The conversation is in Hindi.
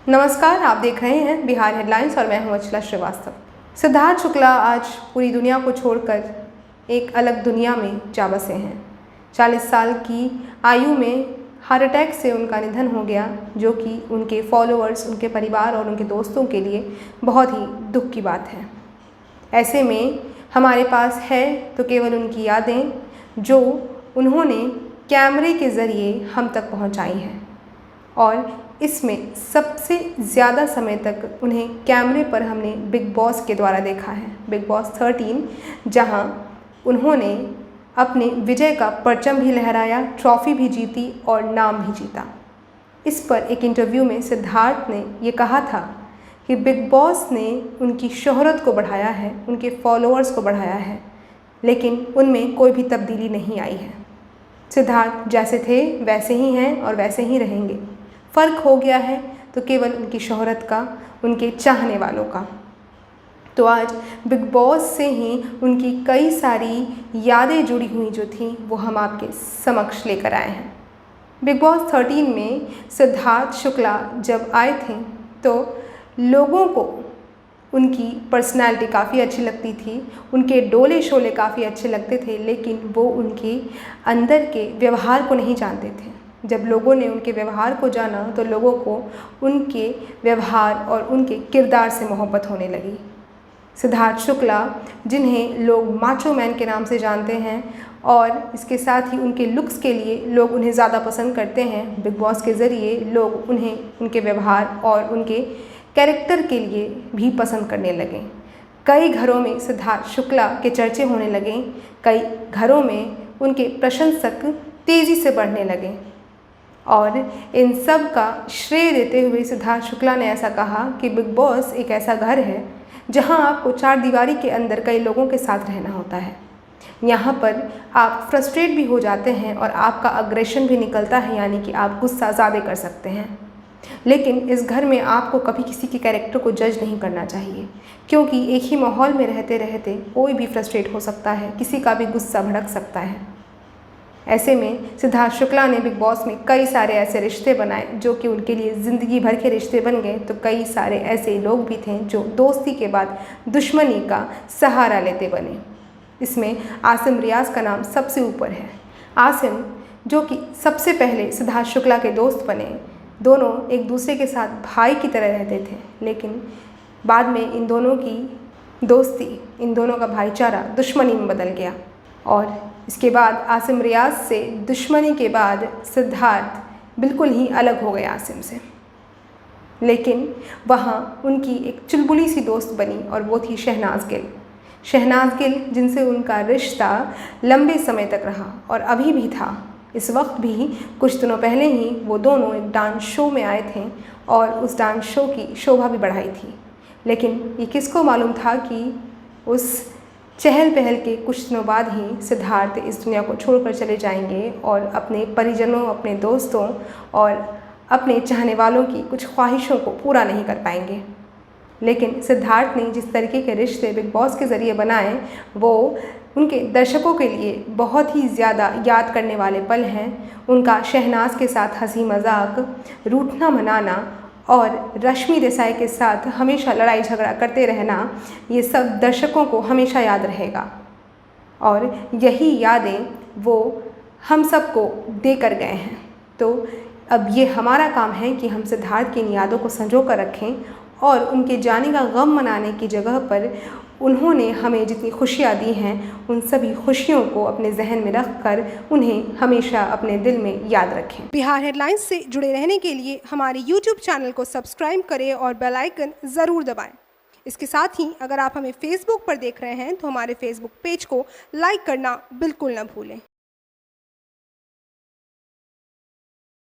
नमस्कार, आप देख रहे हैं बिहार हेडलाइंस और मैं हूं अर्चला श्रीवास्तव। सिद्धार्थ शुक्ला आज पूरी दुनिया को छोड़कर एक अलग दुनिया में जा बसे हैं। 40 साल की आयु में हार्ट अटैक से उनका निधन हो गया, जो कि उनके फॉलोअर्स, उनके परिवार और उनके दोस्तों के लिए बहुत ही दुख की बात है। ऐसे में हमारे पास है तो केवल उनकी यादें, जो उन्होंने कैमरे के ज़रिए हम तक पहुंचाई हैं। और इसमें सबसे ज़्यादा समय तक उन्हें कैमरे पर हमने बिग बॉस के द्वारा देखा है, बिग बॉस 13, जहां उन्होंने अपने विजय का परचम भी लहराया, ट्रॉफ़ी भी जीती और नाम भी जीता। इस पर एक इंटरव्यू में सिद्धार्थ ने ये कहा था कि बिग बॉस ने उनकी शोहरत को बढ़ाया है, उनके फॉलोअर्स को बढ़ाया है, लेकिन उनमें कोई भी तब्दीली नहीं आई है। सिद्धार्थ जैसे थे वैसे ही हैं और वैसे ही रहेंगे। फ़र्क हो गया है तो केवल उनकी शोहरत का, उनके चाहने वालों का। तो आज बिग बॉस से ही उनकी कई सारी यादें जुड़ी हुई जो थी वो हम आपके समक्ष लेकर आए हैं। बिग बॉस 13 में सिद्धार्थ शुक्ला जब आए थे तो लोगों को उनकी पर्सनैलिटी काफ़ी अच्छी लगती थी, उनके डोले शोले काफ़ी अच्छे लगते थे, लेकिन वो उनके अंदर के व्यवहार को नहीं जानते थे। जब लोगों ने उनके व्यवहार को जाना तो लोगों को उनके व्यवहार और उनके किरदार से मोहब्बत होने लगी। सिद्धार्थ शुक्ला, जिन्हें लोग माचो मैन के नाम से जानते हैं और इसके साथ ही उनके लुक्स के लिए लोग उन्हें ज़्यादा पसंद करते हैं, बिग बॉस के ज़रिए लोग उन्हें उनके व्यवहार और उनके कैरेक्टर के लिए भी पसंद करने लगे। कई घरों में सिद्धार्थ शुक्ला के चर्चे होने लगे, कई घरों में उनके प्रशंसक तेज़ी से बढ़ने लगे। और इन सब का श्रेय देते हुए सिद्धार्थ शुक्ला ने ऐसा कहा कि बिग बॉस एक ऐसा घर है जहां आपको चार दीवारी के अंदर कई लोगों के साथ रहना होता है। यहाँ पर आप फ्रस्ट्रेट भी हो जाते हैं और आपका अग्रेशन भी निकलता है, यानी कि आप गुस्सा ज़्यादा कर सकते हैं। लेकिन इस घर में आपको कभी किसी के कैरेक्टर को जज नहीं करना चाहिए, क्योंकि एक ही माहौल में रहते रहते कोई भी फ्रस्ट्रेट हो सकता है, किसी का भी गुस्सा भड़क सकता है। ऐसे में सिद्धार्थ शुक्ला ने बिग बॉस में कई सारे ऐसे रिश्ते बनाए जो कि उनके लिए ज़िंदगी भर के रिश्ते बन गए। तो कई सारे ऐसे लोग भी थे जो दोस्ती के बाद दुश्मनी का सहारा लेते बने। इसमें आसिम रियाज़ का नाम सबसे ऊपर है। आसिम, जो कि सबसे पहले सिद्धार्थ शुक्ला के दोस्त बने, दोनों एक दूसरे के साथ भाई की तरह रहते थे, लेकिन बाद में इन दोनों की दोस्ती, इन दोनों का भाईचारा दुश्मनी में बदल गया। और इसके बाद आसिम रियाज़ से दुश्मनी के बाद सिद्धार्थ बिल्कुल ही अलग हो गए आसिम से। लेकिन वहाँ उनकी एक चुलबुली सी दोस्त बनी और वो थी शहनाज गिल। शहनाज गिल, जिनसे उनका रिश्ता लंबे समय तक रहा और अभी भी था। इस वक्त भी कुछ दिनों पहले ही वो दोनों एक डांस शो में आए थे और उस डांस शो की शोभा भी बढ़ाई थी। लेकिन ये किसको मालूम था कि उस चहल पहल के कुछ दिनों बाद ही सिद्धार्थ इस दुनिया को छोड़कर चले जाएंगे और अपने परिजनों, अपने दोस्तों और अपने चाहने वालों की कुछ ख्वाहिशों को पूरा नहीं कर पाएंगे। लेकिन सिद्धार्थ ने जिस तरीके के रिश्ते बिग बॉस के ज़रिए बनाए, वो उनके दर्शकों के लिए बहुत ही ज़्यादा याद करने वाले पल हैं। उनका शहनाज के साथ हंसी मजाक, रूठना मनाना और रश्मि देसाई के साथ हमेशा लड़ाई झगड़ा करते रहना, ये सब दर्शकों को हमेशा याद रहेगा। और यही यादें वो हम सबको देकर गए हैं। तो अब ये हमारा काम है कि हम सिद्धार्थ की इन यादों को संजो कर रखें और उनके जाने का गम मनाने की जगह पर उन्होंने हमें जितनी खुशियाँ दी हैं, उन सभी खुशियों को अपने जहन में रखकर उन्हें हमेशा अपने दिल में याद रखें। बिहार हेडलाइंस से जुड़े रहने के लिए हमारे YouTube चैनल को सब्सक्राइब करें और बेल आइकन ज़रूर दबाएं। इसके साथ ही अगर आप हमें Facebook पर देख रहे हैं तो हमारे Facebook पेज को लाइक करना बिल्कुल न भूलें।